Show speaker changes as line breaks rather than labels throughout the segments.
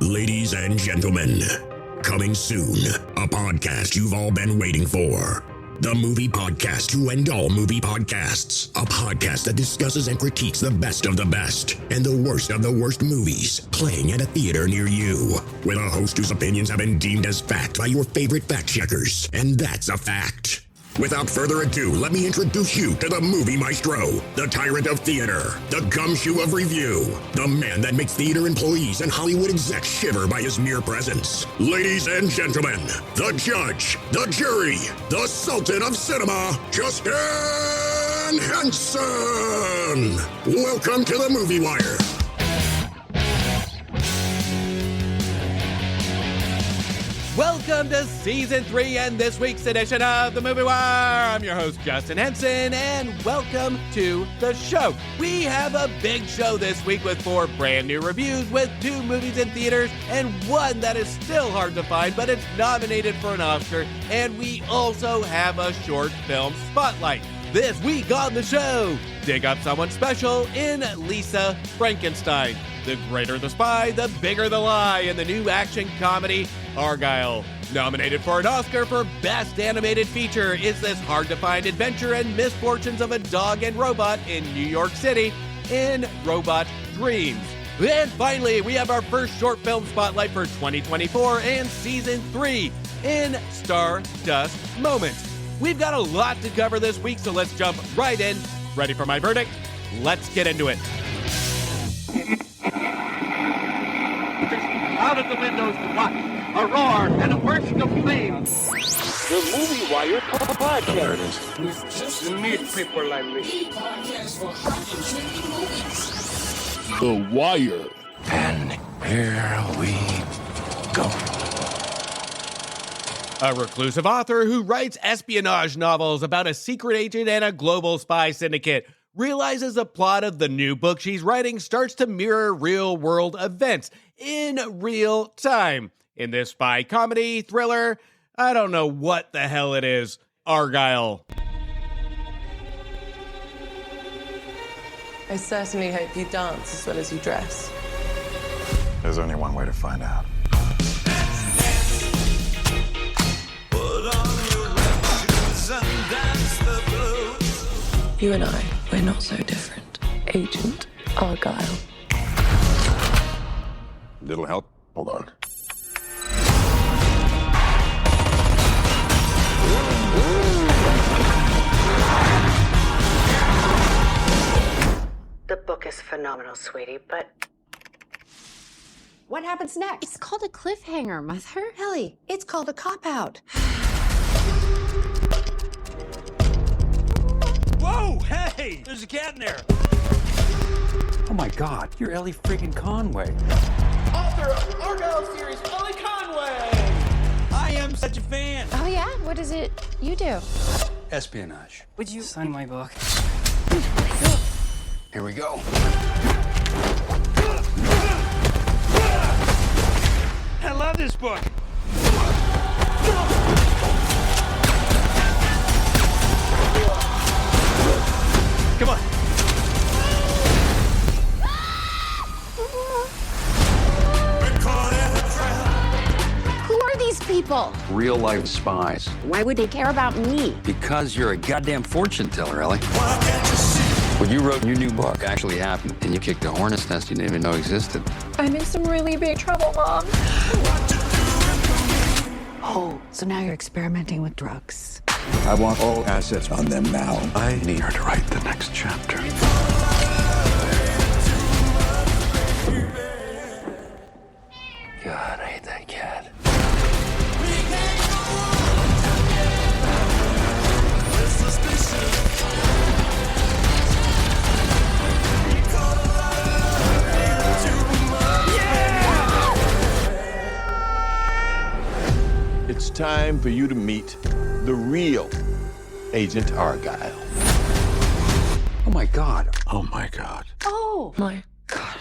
Ladies and gentlemen, coming soon, a podcast you've all been waiting for. The movie podcast to end all movie podcasts. A podcast that discusses and critiques the best of the best and the worst of the worst movies playing at a theater near you. With a host whose opinions have been deemed as fact by your favorite fact checkers. And that's a fact. Without further ado, let me introduce you to the movie maestro, the tyrant of theater, the gumshoe of review, the man that makes theater employees and Hollywood execs shiver by his mere presence. Ladies and gentlemen, the judge, the jury, the sultan of cinema, Justin Henson. Welcome to the Movie Wire.
Welcome to Season 3 and this week's edition of The Movie Wire. I'm your host, Justin Henson, and welcome to the show. We have a big show this week with 4 brand new reviews with 2 movies in theaters and one that is still hard to find, but it's nominated for an Oscar, and we also have a short film spotlight. This week on the show, dig up someone special in Lisa Frankenstein. The greater the spy, the bigger the lie in the new action comedy Argylle. Nominated for an Oscar for Best Animated Feature is this hard-to-find adventure and misfortunes of a dog and robot in New York City in Robot Dreams. And finally, we have our first short film spotlight for 2024 and Season 3 in Stardust Moments. We've got a lot to cover this week, so let's jump right in. Ready for my verdict? Let's get into it.
Out of the windows to watch, a roar and a burst of flame. The Movie Wire podcast.
There it is.
We just need people like me.
The Wire. And here we go.
A reclusive author who writes espionage novels about a secret agent and a global spy syndicate realizes the plot of the new book she's writing starts to mirror real-world events in real time. In this spy comedy thriller, I don't know what the hell it is, Argylle.
I certainly hope you dance as well as you dress.
There's only one way to find out.
You and I, we're not so different. Agent Argylle.
Little help? Hold on.
The book is phenomenal, sweetie, but what happens next?
It's called a cliffhanger, Mother.
Ellie, it's called a cop-out.
Whoa, hey, there's a cat in there. Oh my God, you're Ellie friggin' Conway. Author of Argylle series, Ellie Conway. I am such a fan.
Oh yeah? What is it you do?
Espionage.
Would you
sign my book? Here we go. I love this book. Come on.
Who are these people?
Real life spies.
Why would they care about me?
Because you're a goddamn fortune teller, Ellie. What you wrote in your new book actually happened, and you kicked a hornet's nest you didn't even know existed.
I'm in some really big trouble, Mom.
Oh, so now you're experimenting with drugs.
I want all assets on them now. I need her to write the next chapter.
God, I hate that cat.
It's time for you to meet the real Agent Argylle.
Oh my God.
Oh my God.
Oh my God.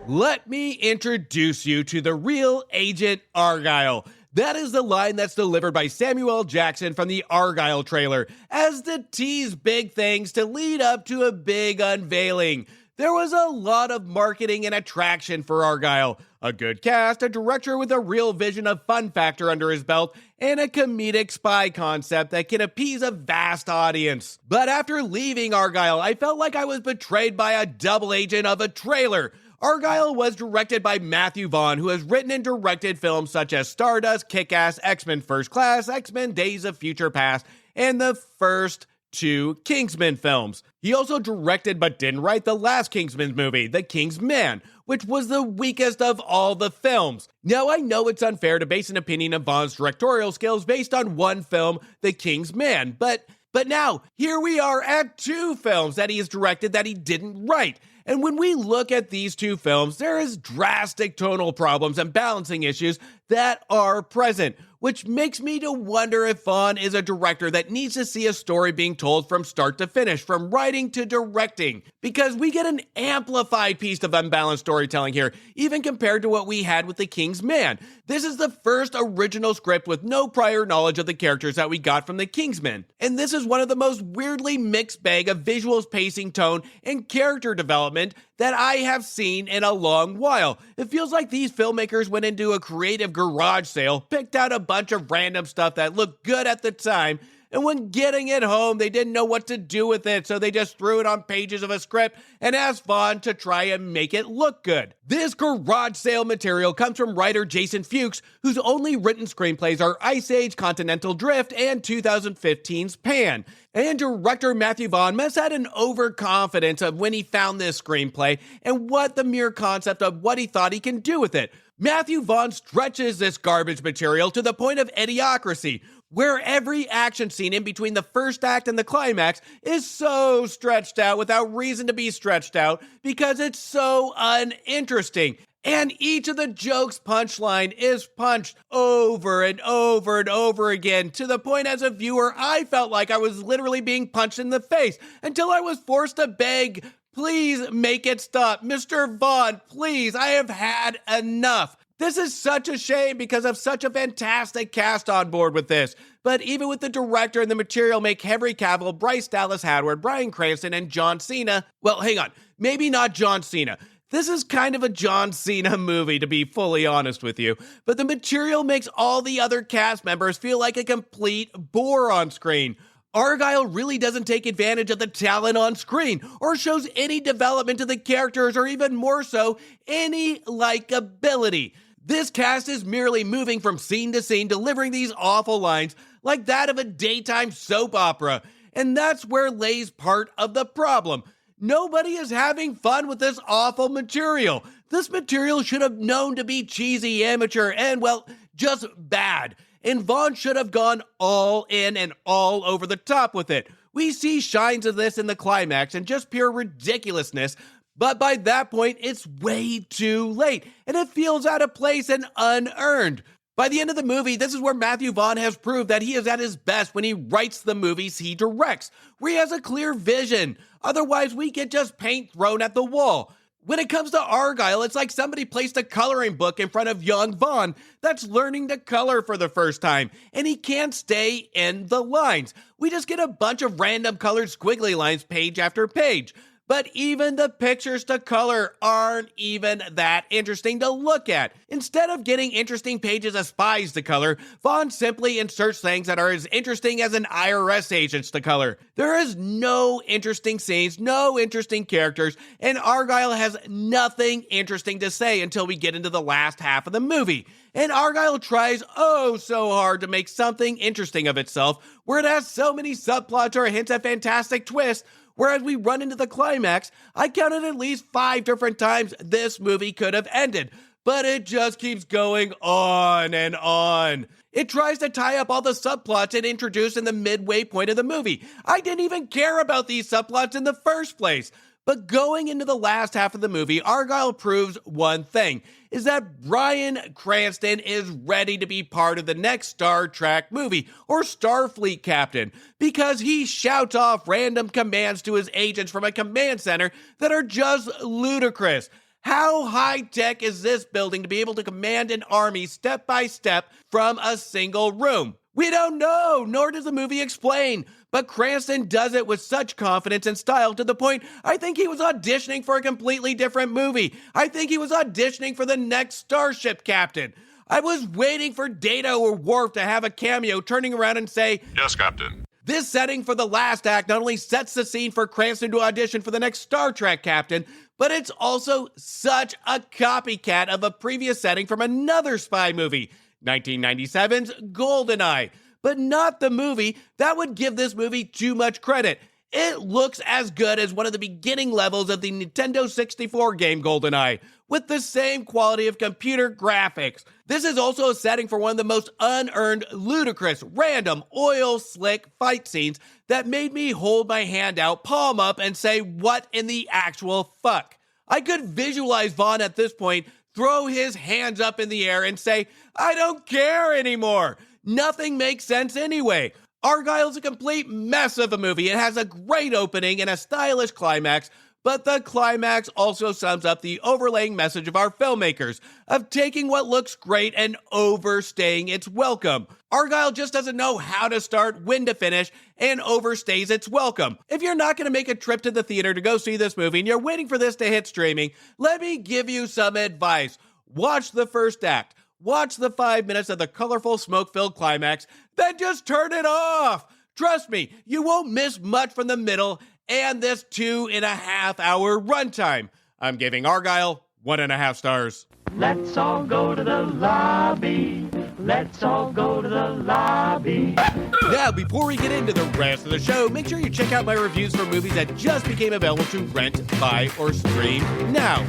Let me introduce you to the real Agent Argylle. That is the line that's delivered by Samuel L. Jackson from the Argylle trailer, as the tease big things to lead up to a big unveiling. There was a lot of marketing and attraction for Argylle. A good cast, a director with a real vision of fun factor under his belt, and a comedic spy concept that can appease a vast audience. But after leaving Argylle, I felt like I was betrayed by a double agent of a trailer. Argylle was directed by Matthew Vaughn, who has written and directed films such as Stardust, Kick-Ass, X-Men First Class, X-Men Days of Future Past, and the first 2 Kingsman films. He also directed but didn't write the last Kingsman movie, The King's Man, which was the weakest of all the films. Now, I know it's unfair to base an opinion of Vaughn's directorial skills based on one film, The King's Man, but now, here we are at 2 films that he has directed that he didn't write. And when we look at these 2 films, there is drastic tonal problems and balancing issues that are present, which makes me to wonder if Vaughn is a director that needs to see a story being told from start to finish, from writing to directing, because we get an amplified piece of unbalanced storytelling here, even compared to what we had with The King's Man. This is the first original script with no prior knowledge of the characters that we got from The Kingsman, and this is one of the most weirdly mixed bag of visuals, pacing, tone, and character development that I have seen in a long while. It feels like these filmmakers went into a creative garage sale, picked out a bunch of random stuff that looked good at the time, and when getting it home, they didn't know what to do with it, so they just threw it on pages of a script and asked Vaughn to try and make it look good. This garage sale material comes from writer Jason Fuchs, whose only written screenplays are Ice Age, Continental Drift, and 2015's Pan. And director Matthew Vaughn must have had an overconfidence of when he found this screenplay and what the mere concept of what he thought he can do with it. Matthew Vaughn stretches this garbage material to the point of idiocracy, where every action scene in between the first act and the climax is so stretched out without reason to be stretched out because it's so uninteresting. And each of the jokes' punchline is punched over and over and over again, to the point as a viewer I felt like I was literally being punched in the face until I was forced to beg, please make it stop. Mr. Vaughn, please, I have had enough. This is such a shame because of such a fantastic cast on board with this. But even with the director and the material make Henry Cavill, Bryce Dallas Howard, Bryan Cranston, and John Cena, well, hang on, maybe not John Cena. This is kind of a John Cena movie, to be fully honest with you, but the material makes all the other cast members feel like a complete bore on screen. Argylle really doesn't take advantage of the talent on screen, or shows any development to the characters, or even more so, any likability. This cast is merely moving from scene to scene, delivering these awful lines like that of a daytime soap opera, and that's where lays part of the problem. Nobody is having fun with this awful material. This material should have known to be cheesy, amateur, and, well, just bad. And Vaughn should have gone all in and all over the top with it. We see shines of this in the climax and just pure ridiculousness, but by that point, it's way too late, and it feels out of place and unearned. By the end of the movie, this is where Matthew Vaughn has proved that he is at his best when he writes the movies he directs, where he has a clear vision. Otherwise, we get just paint thrown at the wall. When it comes to Argylle, it's like somebody placed a coloring book in front of young Vaughn that's learning to color for the first time, and he can't stay in the lines. We just get a bunch of random colored squiggly lines page after page. But even the pictures to color aren't even that interesting to look at. Instead of getting interesting pages of spies to color, Vaughn simply inserts things that are as interesting as an IRS agent's to color. There is no interesting scenes, no interesting characters, and Argylle has nothing interesting to say until we get into the last half of the movie. And Argylle tries oh so hard to make something interesting of itself, where it has so many subplots or hints at fantastic twists. Whereas we run into the climax, I counted at least 5 different times this movie could have ended, but it just keeps going on and on. It tries to tie up all the subplots it introduced in the midway point of the movie. I didn't even care about these subplots in the first place. But going into the last half of the movie, Argylle proves one thing, is that Bryan Cranston is ready to be part of the next Star Trek movie, or Starfleet captain, because he shouts off random commands to his agents from a command center that are just ludicrous. How high-tech is this building to be able to command an army step by step from a single room? We don't know, nor does the movie explain. But Cranston does it with such confidence and style to the point I think he was auditioning for a completely different movie. I think he was auditioning for the next Starship Captain. I was waiting for Data or Worf to have a cameo turning around and say,
"Yes, Captain."
This setting for the last act not only sets the scene for Cranston to audition for the next Star Trek captain, but it's also such a copycat of a previous setting from another spy movie, 1997's GoldenEye. But not the movie. That would give this movie too much credit. It looks as good as one of the beginning levels of the Nintendo 64 game GoldenEye, with the same quality of computer graphics. This is also a setting for one of the most unearned, ludicrous, random, oil-slick fight scenes that made me hold my hand out, palm up, and say, what in the actual fuck? I could visualize Vaughn at this point throw his hands up in the air and say, I don't care anymore. Nothing makes sense anyway. Argylle's a complete mess of a movie. It has a great opening and a stylish climax, but the climax also sums up the overlaying message of our filmmakers of taking what looks great and overstaying its welcome. Argylle just doesn't know how to start, when to finish, and overstays its welcome. If you're not going to make a trip to the theater to go see this movie and you're waiting for this to hit streaming, let me give you some advice. Watch the first act. Watch the 5 minutes of the colorful, smoke-filled climax, then just turn it off. Trust me, you won't miss much from the middle and this 2.5 hour runtime. I'm giving Argylle 1.5 stars.
Let's all go to the lobby. Let's all go to the lobby.
Now, before we get into the rest of the show, make sure you check out my reviews for movies that just became available to rent, buy, or stream now.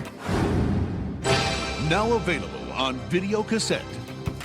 Now available on video cassette.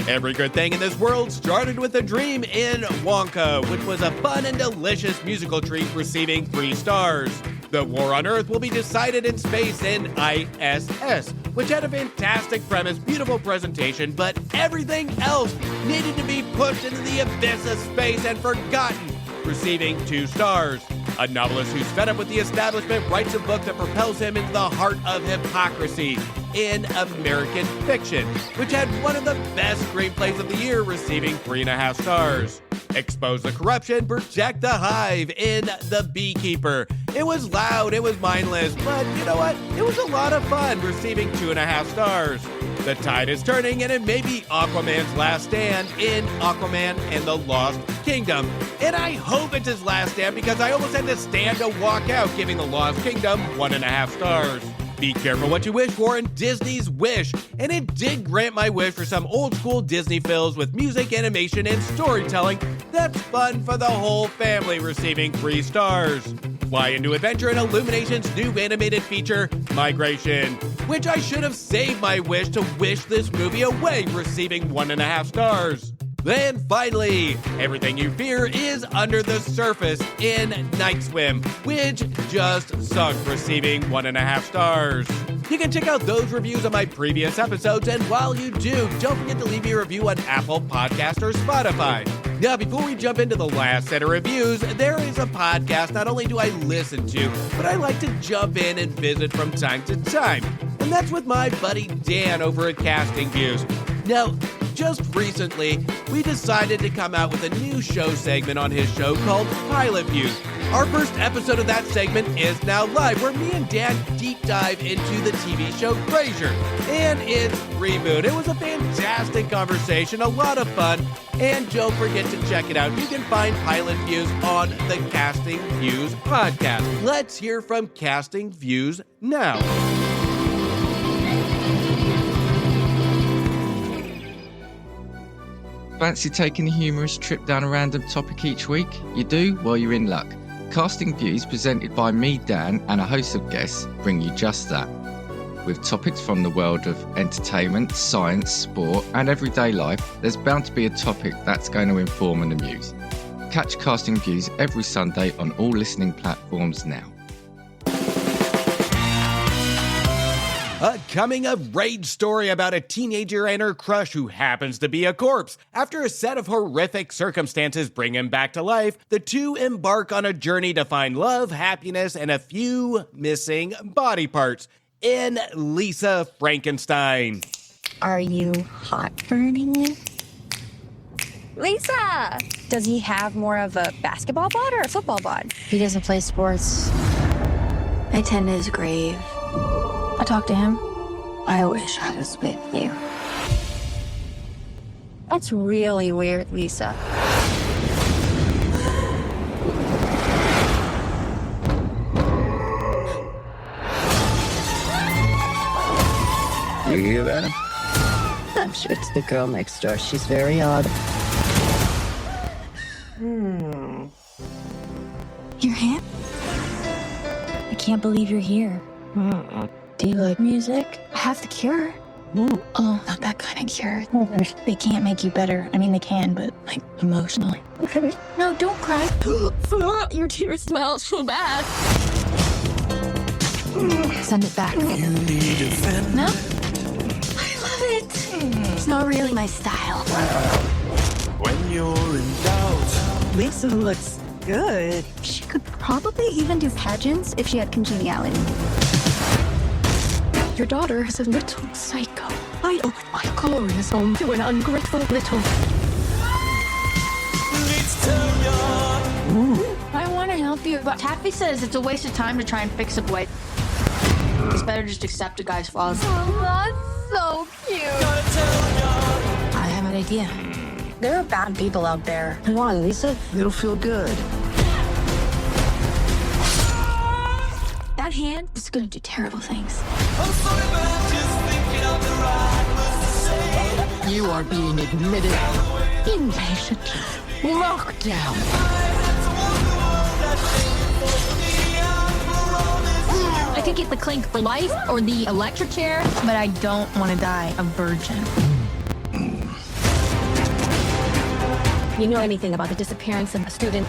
Every good thing in this world started with a dream in Wonka, which was a fun and delicious musical treat receiving 3 stars. The war on Earth will be decided in space in ISS, which had a fantastic premise, beautiful presentation, but everything else needed to be pushed into the abyss of space and forgotten, receiving 2 stars. A novelist who's fed up with the establishment writes a book that propels him into the heart of hypocrisy in American fiction, which had one of the best screenplays of the year, receiving 3.5 stars. Expose the corruption, protect the hive in The Beekeeper. It was loud, it was mindless, but you know what? It was a lot of fun, receiving 2.5 stars. The tide is turning, and it may be Aquaman's last stand in Aquaman and the Lost Kingdom. And I hope it's his last stand because I almost had to stand to walk out, giving the Lost Kingdom 1.5 stars. Be careful what you wish for in Disney's Wish, and it did grant my wish for some old school Disney films with music, animation, and storytelling that's fun for the whole family, receiving 3 stars. Fly into adventure in Illumination's new animated feature, Migration, which I should have saved my wish to wish this movie away, receiving 1.5 stars. Then finally, Everything You Fear is Under the Surface in Night Swim, which just sunk, receiving 1.5 stars. You can check out those reviews on my previous episodes, and while you do, don't forget to leave me a review on Apple Podcasts or Spotify. Now, before we jump into the last set of reviews, there is a podcast not only do I listen to, but I like to jump in and visit from time to time. And that's with my buddy Dan over at Casting Views. Now, just recently, we decided to come out with a new show segment on his show called Pilot Views. Our first episode of that segment is now live, where me and Dan deep dive into the TV show Frasier and its reboot. It was a fantastic conversation, a lot of fun, and don't forget to check it out. You can find Pilot Views on the Casting Views podcast. Let's hear from Casting Views now.
Fancy taking a humorous trip down a random topic each week? You do? Well, you're in luck. Casting Views, presented by me, Dan, and a host of guests, bring you just that. With topics from the world of entertainment, science, sport, and everyday life, there's bound to be a topic that's going to inform and amuse. Catch Casting Views every Sunday on all listening platforms now.
A coming-of-age story about a teenager and her crush who happens to be a corpse. After a set of horrific circumstances bring him back to life, the two embark on a journey to find love, happiness, and a few missing body parts. in Lisa Frankenstein.
Are you hot burning? Lisa! Does he have more of a basketball bod or a football bod?
He doesn't play sports.
I tend to his grave.
I talked to him.
I wish I was with you.
That's really weird, Lisa.
You hear that?
I'm sure it's the girl next door. She's very odd.
You're him? I can't believe you're here.
Do you like music?
I have the cure. Oh, not that kind of cure. They can't make you better. I mean, they can, but, like, emotionally.
Okay.
No, don't cry. Your tears smell so bad. Send it back. No? I love it. It's not really my style.
When you're in doubt.
Lisa looks good.
She could probably even do pageants if she had congeniality. Your daughter is a little psycho.
I owe my glorious home to an ungrateful little.
I want to help you, but
Taffy says it's a waste of time to try and fix a boy. It's better just accept a guy's flaws.
that's so cute.
I have an idea.
There are bad people out there.
Come on, Lisa. It'll feel good.
That hand is going to do terrible things.
You are being admitted. Inpatient. Lockdown.
I could get the clink for life or the electric chair, but I don't want to die a virgin. You know anything about the disappearance of a student?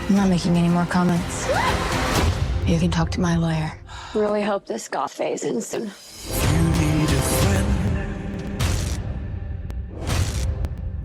I'm not making any more comments. You can talk to my lawyer.
Really hope this goth phase ends soon.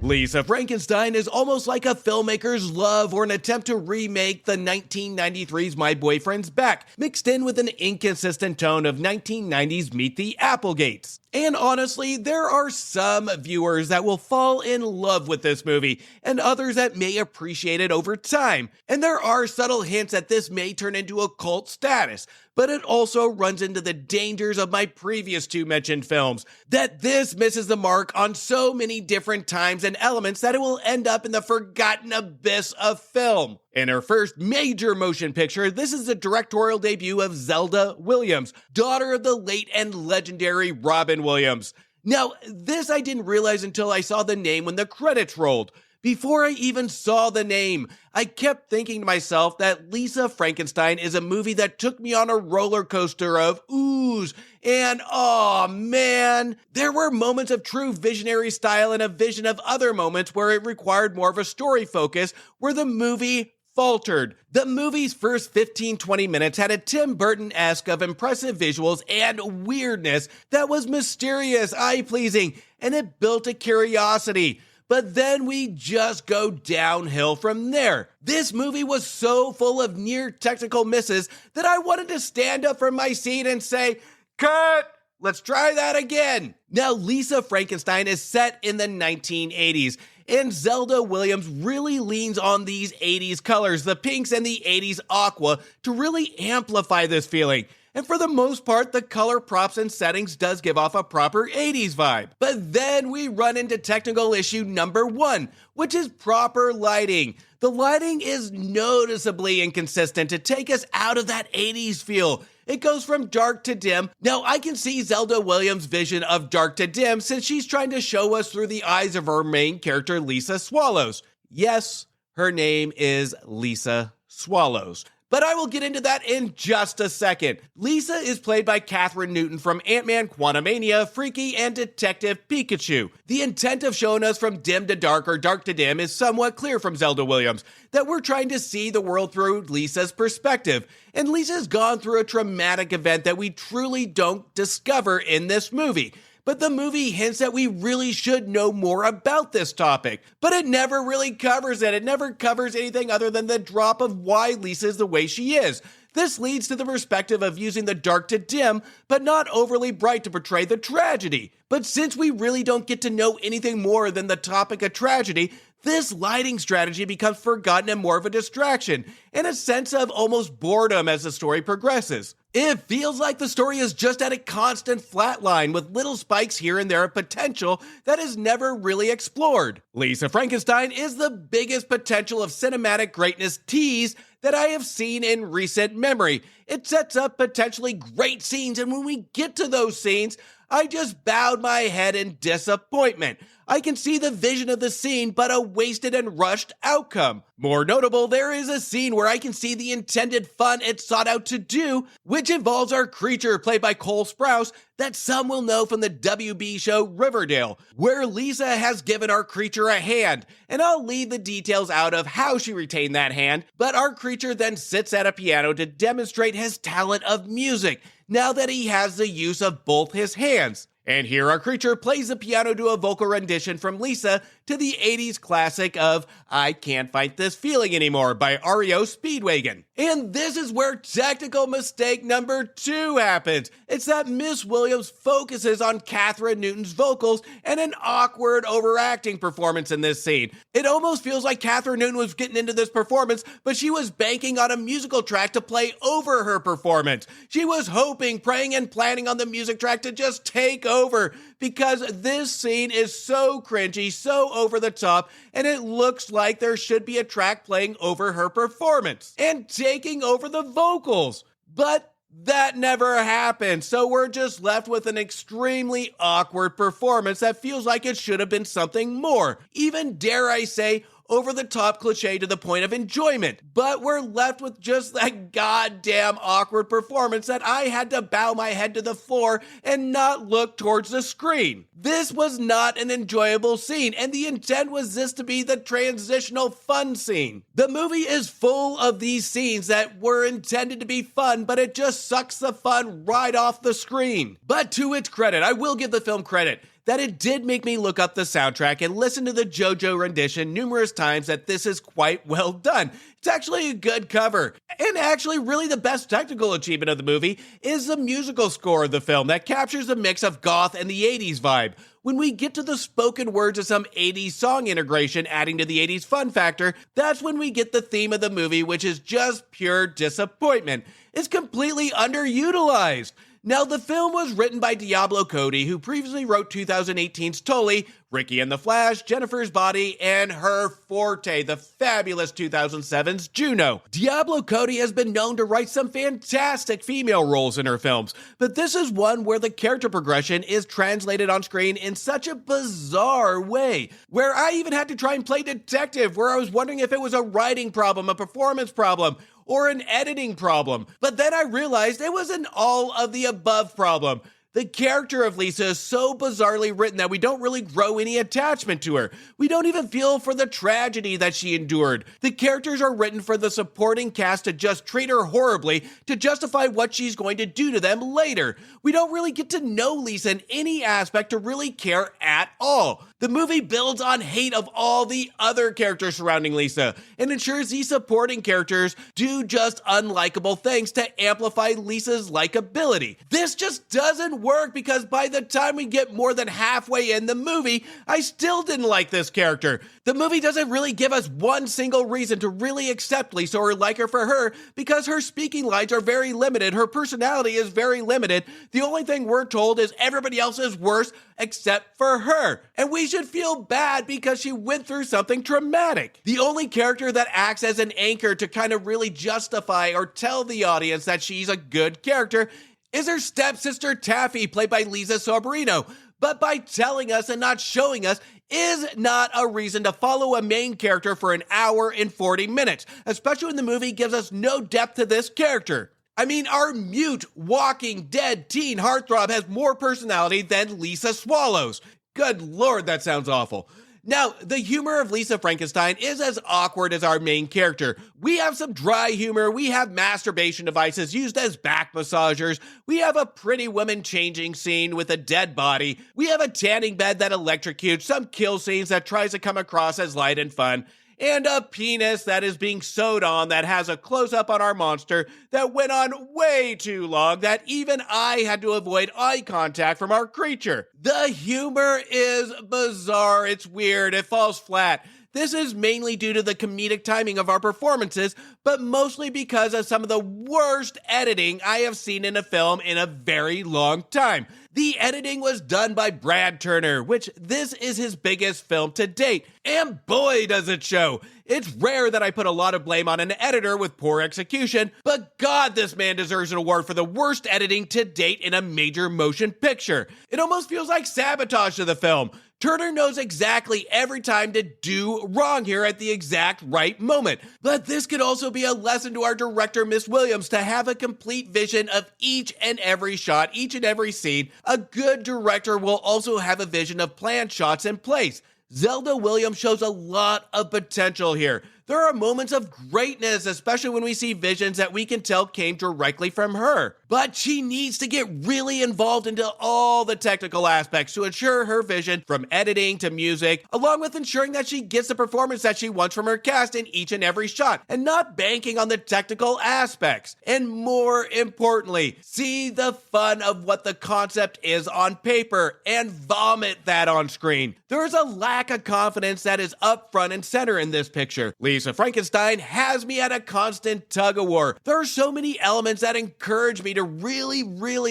Lisa Frankenstein is almost like a filmmaker's love or an attempt to remake the 1993's My Boyfriend's Back, mixed in with an inconsistent tone of 1990's Meet the Applegates. And honestly, there are some viewers that will fall in love with this movie, and others that may appreciate it over time. And there are subtle hints that this may turn into a cult status, but it also runs into the dangers of my previous two mentioned films, that this misses the mark on so many different times and elements that it will end up in the forgotten abyss of film. In her first major motion picture, this is the directorial debut of Zelda Williams, daughter of the late and legendary Robin Williams. Now, this I didn't realize until I saw the name when the credits rolled. Before I even saw the name, I kept thinking to myself that Lisa Frankenstein is a movie that took me on a roller coaster of oohs and aw man. There were moments of true visionary style and a vision of other moments where it required more of a story focus, where the movie faltered. The movie's first 15-20 minutes had a Tim Burton-esque of impressive visuals and weirdness that was mysterious, eye-pleasing, and it built a curiosity. But then we just go downhill from there. This movie was so full of near technical misses that I wanted to stand up from my seat and say, "Cut! Let's try that again." Now, Lisa Frankenstein is set in the 1980s, and Zelda Williams really leans on these 80s colors, the pinks and the 80s aqua, to really amplify this feeling. And for the most part, the color props and settings does give off a proper 80s vibe. But then we run into technical issue number one, which is proper lighting. The lighting is noticeably inconsistent to take us out of that 80s feel. It goes from dark to dim. Now, I can see Zelda Williams' vision of dark to dim since she's trying to show us through the eyes of her main character, Lisa Swallows. Yes, her name is Lisa Swallows. But I will get into that in just a second. Lisa is played by Kathryn Newton from Ant-Man Quantumania, Freaky, and Detective Pikachu. The intent of showing us from dim to dark or dark to dim is somewhat clear from Zelda Williams, that we're trying to see the world through Lisa's perspective. And Lisa's gone through a traumatic event that we truly don't discover in this movie. But the movie hints that we really should know more about this topic. But it never really covers it. It never covers anything other than the drop of why Lisa is the way she is. This leads to the perspective of using the dark to dim, but not overly bright to portray the tragedy. But since we really don't get to know anything more than the topic of tragedy, this lighting strategy becomes forgotten and more of a distraction, and a sense of almost boredom as the story progresses. It feels like the story is just at a constant flat line with little spikes here and there of potential that is never really explored. Lisa Frankenstein is the biggest potential of cinematic greatness tease that I have seen in recent memory. It sets up potentially great scenes, and when we get to those scenes, I just bowed my head in disappointment. I can see the vision of the scene, but a wasted and rushed outcome. More notable, there is a scene where I can see the intended fun it sought out to do, which involves our creature played by Cole Sprouse that some will know from the WB show Riverdale, where Lisa has given our creature a hand, and I'll leave the details out of how she retained that hand, but our creature then sits at a piano to demonstrate his talent of music, now that he has the use of both his hands. And here our creature plays the piano to a vocal rendition from Lisa to the 80s classic of I Can't Fight This Feeling Anymore by REO Speedwagon. And this is where technical mistake number 2 happens. It's that Miss Williams focuses on Catherine Newton's vocals and an awkward overacting performance in this scene. It almost feels like Catherine Newton was getting into this performance, but she was banking on a musical track to play over her performance. She was hoping, praying, and planning on the music track to just take over, because this scene is so cringy, so over the top, and it looks like there should be a track playing over her performance and taking over the vocals. But that never happened, so we're just left with an extremely awkward performance that feels like it should have been something more. Even, dare I say, over-the-top cliche to the point of enjoyment, but we're left with just that goddamn awkward performance that I had to bow my head to the floor and not look towards the screen. This was not an enjoyable scene, and the intent was this to be the transitional fun scene. The movie is full of these scenes that were intended to be fun, but it just sucks the fun right off the screen. But to its credit, I will give the film credit that it did make me look up the soundtrack and listen to the JoJo rendition numerous times that this is quite well done. It's actually a good cover. And actually, really the best technical achievement of the movie is the musical score of the film that captures a mix of goth and the 80s vibe. When we get to the spoken words of some 80s song integration adding to the 80s fun factor, that's when we get the theme of the movie, which is just pure disappointment. It's completely underutilized. Now, the film was written by Diablo Cody, who previously wrote 2018's Tully, Ricky and the Flash, Jennifer's Body, and her forte, the fabulous 2007's Juno. Diablo Cody has been known to write some fantastic female roles in her films, but this is one where the character progression is translated on screen in such a bizarre way, where I even had to try and play detective, where I was wondering if it was a writing problem, a performance problem, or an editing problem. But then I realized it was an all of the above problem. The character of Lisa is so bizarrely written that we don't really grow any attachment to her. We don't even feel for the tragedy that she endured. The characters are written for the supporting cast to just treat her horribly to justify what she's going to do to them later. We don't really get to know Lisa in any aspect to really care at all. The movie builds on hate of all the other characters surrounding Lisa and ensures these supporting characters do just unlikable things to amplify Lisa's likability. This just doesn't work because by the time we get more than halfway in the movie, I still didn't like this character. The movie doesn't really give us one single reason to really accept Lisa or like her for her because her speaking lines are very limited, her personality is very limited. The only thing we're told is everybody else is worse except for her. And we should feel bad because she went through something traumatic. The only character that acts as an anchor to kind of really justify or tell the audience that she's a good character is her stepsister Taffy, played by Lisa Sobrino. But by telling us and not showing us is not a reason to follow a main character for an hour and 40 minutes, especially when the movie gives us no depth to this character. I mean, our mute, walking, dead teen heartthrob has more personality than Lisa Swallows. Good Lord, that sounds awful. Now, the humor of Lisa Frankenstein is as awkward as our main character. We have some dry humor, we have masturbation devices used as back massagers, we have a pretty woman changing scene with a dead body, we have a tanning bed that electrocutes, some kill scenes that tries to come across as light and fun, and a penis that is being sewed on that has a close-up on our monster that went on way too long that even I had to avoid eye contact from our creature. The humor is bizarre, it's weird, it falls flat. This is mainly due to the comedic timing of our performances, but mostly because of some of the worst editing I have seen in a film in a very long time. The editing was done by Brad Turner, which this is his biggest film to date, and boy does it show. It's rare that I put a lot of blame on an editor with poor execution, but God, this man deserves an award for the worst editing to date in a major motion picture. It almost feels like sabotage to the film. Turner knows exactly every time to do wrong here at the exact right moment. But this could also be a lesson to our director, Miss Williams, to have a complete vision of each and every shot, each and every scene. A good director will also have a vision of planned shots in place. Zelda Williams shows a lot of potential here. There are moments of greatness, especially when we see visions that we can tell came directly from her. But she needs to get really involved into all the technical aspects to ensure her vision, from editing to music, along with ensuring that she gets the performance that she wants from her cast in each and every shot, and not banking on the technical aspects. And more importantly, see the fun of what the concept is on paper and vomit that on screen. There is a lack of confidence that is up front and center in this picture. Lisa Frankenstein has me at a constant tug-of-war. There are so many elements that encourage me to really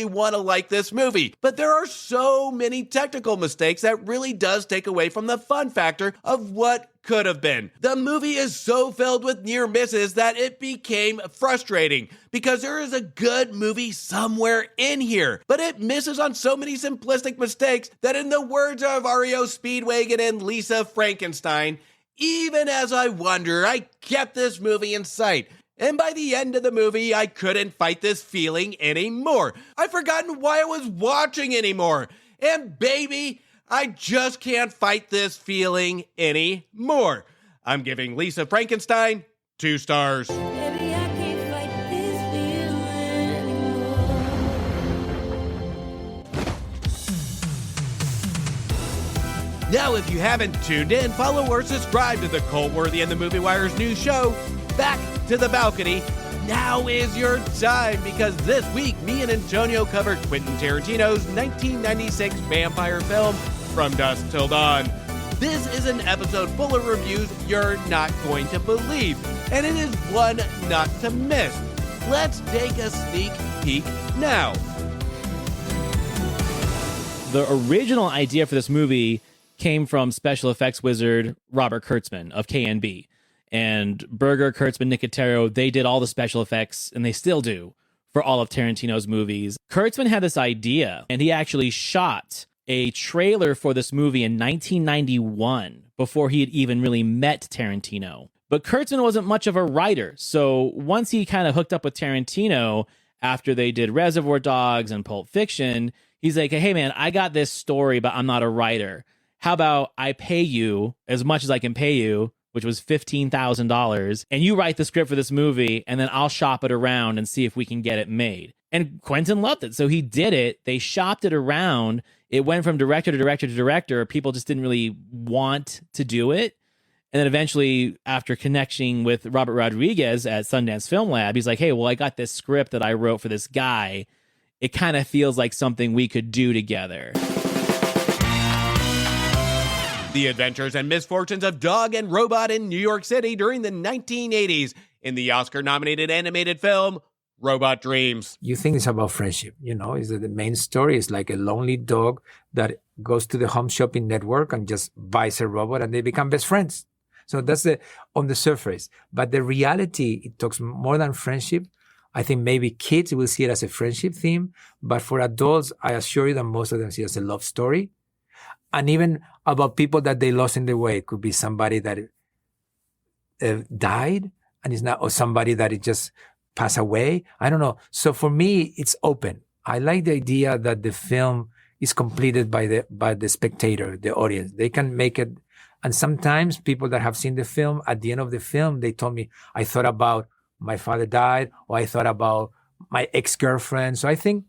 want to like this movie, but there are so many technical mistakes that really does take away from the fun factor of what could have been. The movie is so filled with near misses that it became frustrating because there is a good movie somewhere in here, but it misses on so many simplistic mistakes that, in the words of REO Speedwagon and Lisa Frankenstein, even as I wonder, I kept this movie in sight. And by the end of the movie, I couldn't fight this feeling anymore. I've forgotten why I was watching anymore. And baby, I just can't fight this feeling anymore. I'm giving Lisa Frankenstein 2 stars.
Baby, I can't fight this feeling anymore.
Now, if you haven't tuned in, follow or subscribe to the Cultworthy and the Movie Wire's new show, Back to the Balcony. Now is your time, because this week, me and Antonio covered Quentin Tarantino's 1996 vampire film, From Dusk Till Dawn. This is an episode full of reviews you're not going to believe, and it is one not to miss. Let's take a sneak peek now.
The original idea for this movie came from special effects wizard Robert Kurtzman of KNB. And Berger, Kurtzman, Nicotero, they did all the special effects, and they still do, for all of Tarantino's movies. Kurtzman had this idea, and he actually shot a trailer for this movie in 1991 before he had even really met Tarantino. But Kurtzman wasn't much of a writer, so once he kind of hooked up with Tarantino after they did Reservoir Dogs and Pulp Fiction, he's like, hey man, I got this story, but I'm not a writer. How about I pay you as much as I can pay you, which was $15,000, and you write the script for this movie, and then I'll shop it around and see if we can get it made. And Quentin loved it, so he did it. They shopped it around. It went from director to director to director. People just didn't really want to do it. And then eventually, after connecting with Robert Rodriguez at Sundance Film Lab, he's like, hey, well, I got this script that I wrote for this guy. It kind of feels like something we could do together.
The adventures and misfortunes of Dog and Robot in New York City during the 1980s in the Oscar-nominated animated film, Robot Dreams.
You think it's about friendship, is that the main story is like a lonely dog that goes to the home shopping network and just buys a robot and they become best friends. So that's on the surface. But the reality, it talks more than friendship. I think maybe kids will see it as a friendship theme, but for adults, I assure you that most of them see it as a love story. And even about people that they lost in the way. It could be somebody that died and is not, or somebody that it just passed away. I don't know. So for me, it's open. I like the idea that the film is completed by the spectator, the audience. They can make it. And sometimes people that have seen the film, at the end of the film, they told me, I thought about my father died, or I thought about my ex-girlfriend. So I think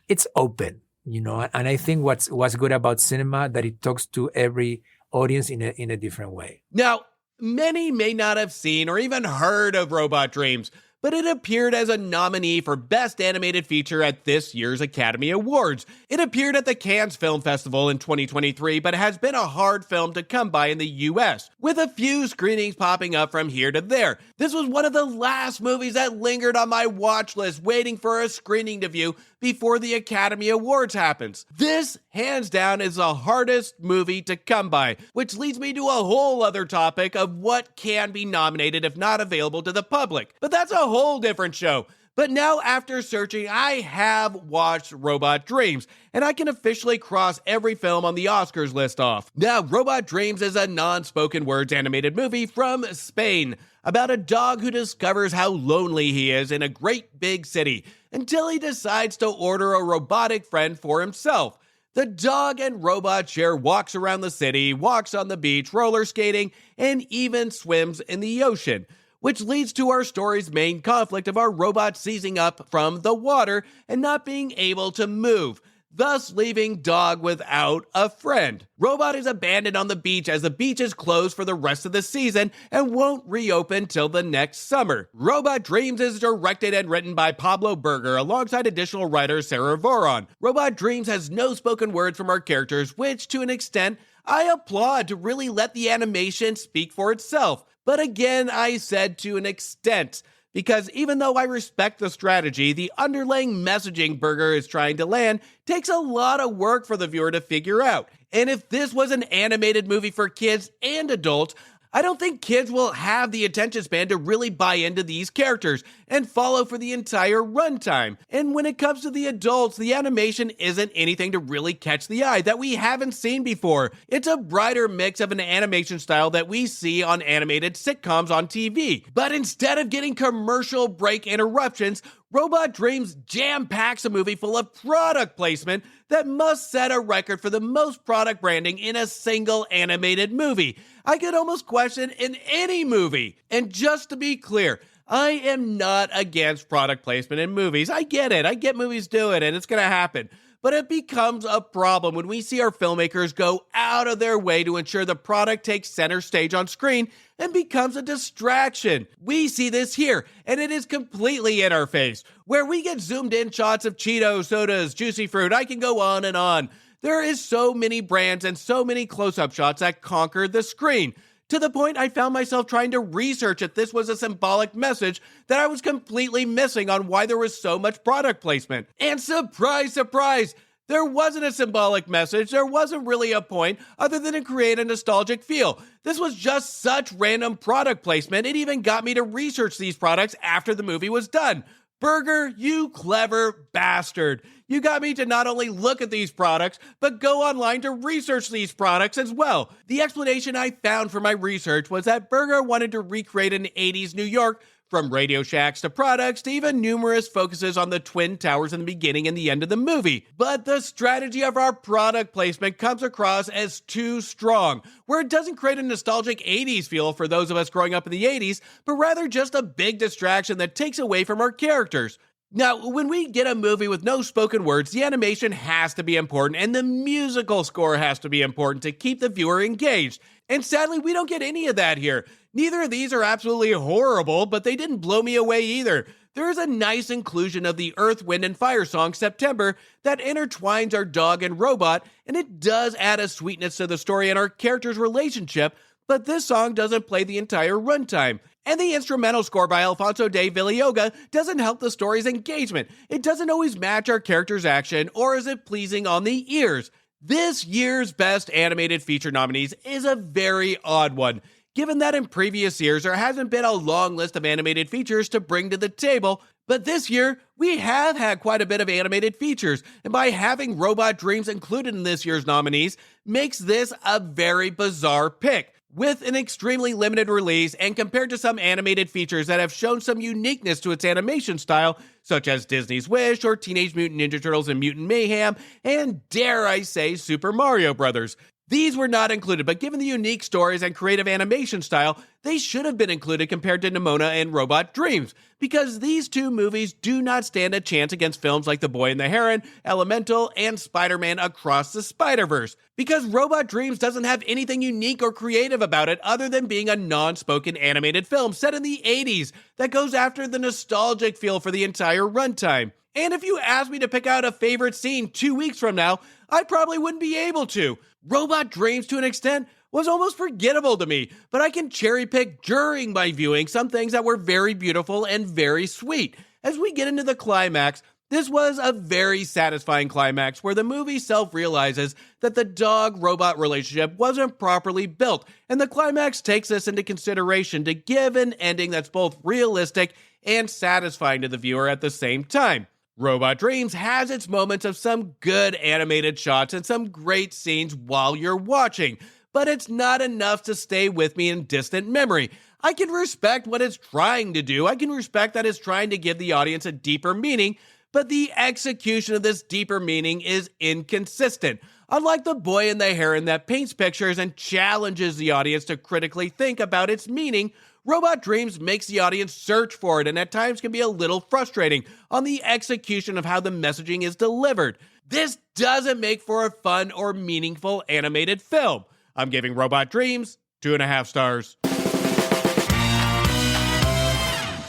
it's open. And I think what's good about cinema, that it talks to every audience in a different way.
Now, Many may not have seen or even heard of Robot Dreams, but it appeared as a nominee for Best Animated Feature at this year's Academy Awards. It appeared at the Cannes Film Festival in 2023, but has been a hard film to come by in the US, with a few screenings popping up from here to there. This was one of the last movies that lingered on my watch list, waiting for a screening to view before the Academy Awards happens. This, hands down, is the hardest movie to come by, which leads me to a whole other topic of what can be nominated if not available to the public. But that's a whole different show. But now, after searching, I have watched Robot Dreams, and I can officially cross every film on the Oscars list off. Now, Robot Dreams is a non-spoken words animated movie from Spain about a dog who discovers how lonely he is in a great big city until he decides to order a robotic friend for himself. The dog and robot share walks around the city, walks on the beach, roller skating, and even swims in the ocean, which leads to our story's main conflict of our robot seizing up from the water and not being able to move, thus leaving dog without a friend. Robot is abandoned on the beach as the beach is closed for the rest of the season and won't reopen till the next summer. Robot Dreams is directed and written by Pablo Berger alongside additional writer Sarah Voron. Robot Dreams has no spoken words from our characters, which to an extent I applaud to really let the animation speak for itself. But again, I said to an extent, because even though I respect the strategy, the underlying messaging Berger is trying to land takes a lot of work for the viewer to figure out. And if this was an animated movie for kids and adults, I don't think kids will have the attention span to really buy into these characters and follow for the entire runtime. And when it comes to the adults, the animation isn't anything to really catch the eye that we haven't seen before. It's a brighter mix of an animation style that we see on animated sitcoms on TV. But instead of getting commercial break interruptions, Robot Dreams jam-packs a movie full of product placement that must set a record for the most product branding in a single animated movie. I could almost question in any movie. And just to be clear, I am not against product placement in movies. I get it. I get movies do it, and it's going to happen. But it becomes a problem when we see our filmmakers go out of their way to ensure the product takes center stage on screen and becomes a distraction. We see this here, and it is completely in our face, where we get zoomed in shots of Cheetos, sodas, juicy fruit. I can go on and on. There is so many brands and so many close-up shots that conquer the screen, to the point I found myself trying to research if this was a symbolic message that I was completely missing on why there was so much product placement. And surprise, surprise, there wasn't a symbolic message. There wasn't really a point other than to create a nostalgic feel. This was just such random product placement. It even got me to research these products after the movie was done. Berger, you clever bastard. You got me to not only look at these products, but go online to research these products as well. The explanation I found for my research was that Berger wanted to recreate an 80s New York, from Radio Shacks to products to even numerous focuses on the Twin Towers in the beginning and the end of the movie. But the strategy of our product placement comes across as too strong, where it doesn't create a nostalgic 80s feel for those of us growing up in the 80s, but rather just a big distraction that takes away from our characters. Now, when we get a movie with no spoken words, the animation has to be important and the musical score has to be important to keep the viewer engaged. And sadly, we don't get any of that here. Neither of these are absolutely horrible, but they didn't blow me away either. There is a nice inclusion of the Earth, Wind, and Fire song September that intertwines our dog and robot, and it does add a sweetness to the story and our characters' relationship, but this song doesn't play the entire runtime. And the instrumental score by Alfonso de Villalobos doesn't help the story's engagement. It doesn't always match our character's action, or is it pleasing on the ears. This year's Best Animated Feature nominees is a very odd one, given that in previous years there hasn't been a long list of animated features to bring to the table, but this year we have had quite a bit of animated features, and by having Robot Dreams included in this year's nominees makes this a very bizarre pick. With an extremely limited release and compared to some animated features that have shown some uniqueness to its animation style, such as Disney's Wish or Teenage Mutant Ninja Turtles and Mutant Mayhem, and dare I say Super Mario Bros. These were not included, but given the unique stories and creative animation style, they should have been included compared to Nimona and Robot Dreams, because these two movies do not stand a chance against films like The Boy and the Heron, Elemental, and Spider-Man Across the Spider-Verse, because Robot Dreams doesn't have anything unique or creative about it other than being a non-spoken animated film set in the 80s that goes after the nostalgic feel for the entire runtime. And if you asked me to pick out a favorite scene 2 weeks from now, I probably wouldn't be able to. Robot Dreams, to an extent, was almost forgettable to me, but I can cherry pick during my viewing some things that were very beautiful and very sweet. As we get into the climax, this was a very satisfying climax where the movie self-realizes that the dog-robot relationship wasn't properly built, and the climax takes this into consideration to give an ending that's both realistic and satisfying to the viewer at the same time. Robot Dreams has its moments of some good animated shots and some great scenes while you're watching, but it's not enough to stay with me in distant memory. I can respect what it's trying to do. I can respect that it's trying to give the audience a deeper meaning, but the execution of this deeper meaning is inconsistent. Unlike The Boy and the Heron that paints pictures and challenges the audience to critically think about its meaning, Robot Dreams makes the audience search for it and at times can be a little frustrating on the execution of how the messaging is delivered. This doesn't make for a fun or meaningful animated film. I'm giving Robot Dreams 2.5 stars.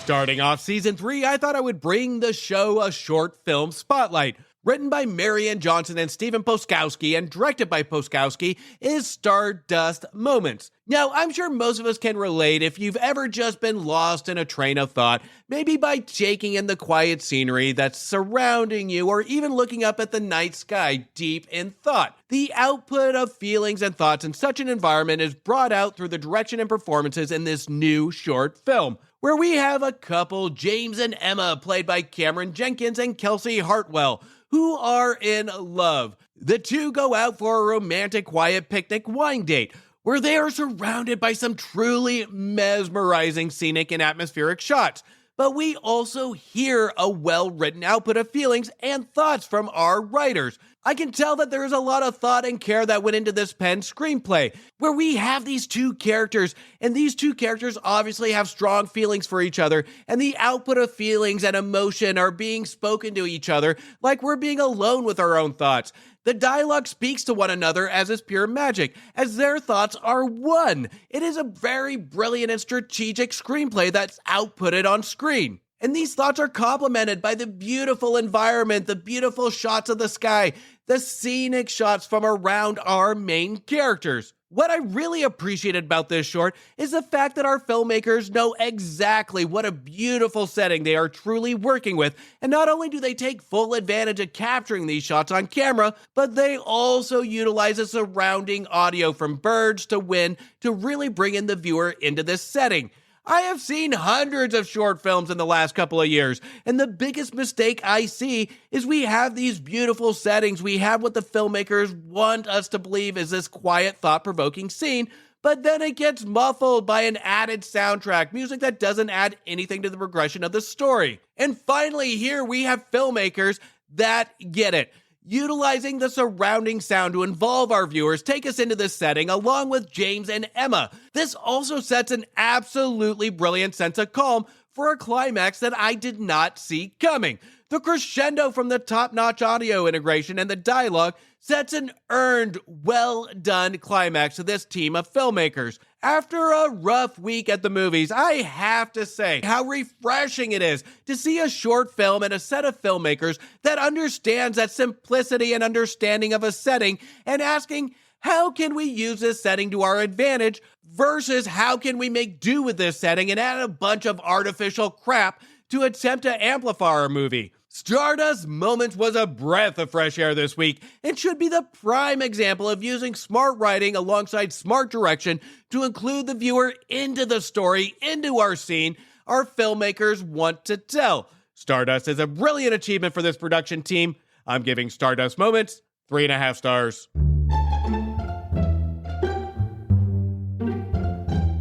Starting off season 3, I thought I would bring the show a short film spotlight. Written by Marianne Johnson and Stephen Poskowski and directed by Poskowski is Stardust Moments. Now, I'm sure most of us can relate if you've ever just been lost in a train of thought, maybe by taking in the quiet scenery that's surrounding you or even looking up at the night sky deep in thought. The output of feelings and thoughts in such an environment is brought out through the direction and performances in this new short film, where we have a couple, James and Emma, played by Cameron Jenkins and Kelsey Hartwell, who are in love. The two go out for a romantic, quiet picnic wine date, where they are surrounded by some truly mesmerizing scenic and atmospheric shots. But we also hear a well-written output of feelings and thoughts from our writers. I can tell that there is a lot of thought and care that went into this penned screenplay, where we have these two characters, and these two characters obviously have strong feelings for each other, and the output of feelings and emotion are being spoken to each other like we're being alone with our own thoughts. The dialogue speaks to one another as is pure magic, as their thoughts are one. It is a very brilliant and strategic screenplay that's outputted on screen. And these thoughts are complemented by the beautiful environment, the beautiful shots of the sky, the scenic shots from around our main characters. What I really appreciated about this short is the fact that our filmmakers know exactly what a beautiful setting they are truly working with, and not only do they take full advantage of capturing these shots on camera, but they also utilize the surrounding audio from birds to wind to really bring in the viewer into this setting. I have seen hundreds of short films in the last couple of years, and the biggest mistake I see is we have these beautiful settings, we have what the filmmakers want us to believe is this quiet, thought-provoking scene, but then it gets muffled by an added soundtrack, music that doesn't add anything to the progression of the story. And finally, here we have filmmakers that get it, utilizing the surrounding sound to involve our viewers, take us into this setting along with James and Emma. This also sets an absolutely brilliant sense of calm for a climax that I did not see coming. The crescendo from the top-notch audio integration and the dialogue sets an earned, well-done climax to this team of filmmakers. After a rough week at the movies, I have to say how refreshing it is to see a short film and a set of filmmakers that understands that simplicity and understanding of a setting and asking, how can we use this setting to our advantage versus how can we make do with this setting and add a bunch of artificial crap to attempt to amplify our movie. Stardust Moments was a breath of fresh air this week and should be the prime example of using smart writing alongside smart direction to include the viewer into the story, into our scene our filmmakers want to tell. Stardust is a brilliant achievement for this production team. I'm giving Stardust Moments 3.5 stars.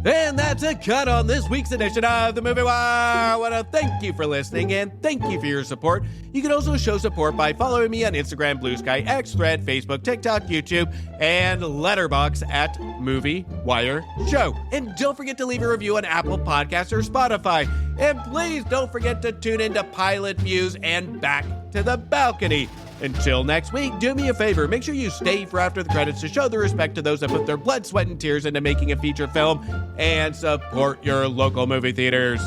And that's a cut on this week's edition of The Movie Wire. I want to thank you for listening and thank you for your support. You can also show support by following me on Instagram, Blue Sky, X, Thread, Facebook, TikTok, YouTube, and Letterboxd at Movie Wire Show. And don't forget to leave a review on Apple Podcasts or Spotify. And please don't forget to tune into Pilot Views and Back to the Balcony. Until next week, do me a favor. Make sure you stay for after the credits to show the respect to those that put their blood, sweat, and tears into making a feature film and support your local movie theaters.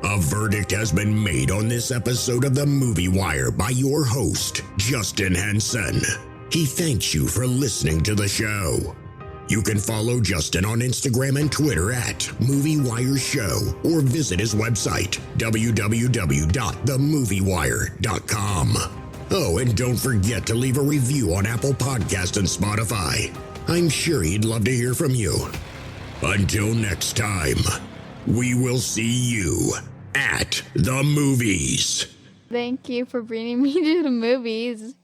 A verdict has been made on this episode of The Movie Wire by your host, Justin Henson. He thanks you for listening to the show. You can follow Justin on Instagram and Twitter at Movie Wire Show or visit his website, www.themoviewire.com. Oh, and don't forget to leave a review on Apple Podcasts and Spotify. I'm sure he'd love to hear from you. Until next time, we will see you at the movies.
Thank you for bringing me to the movies.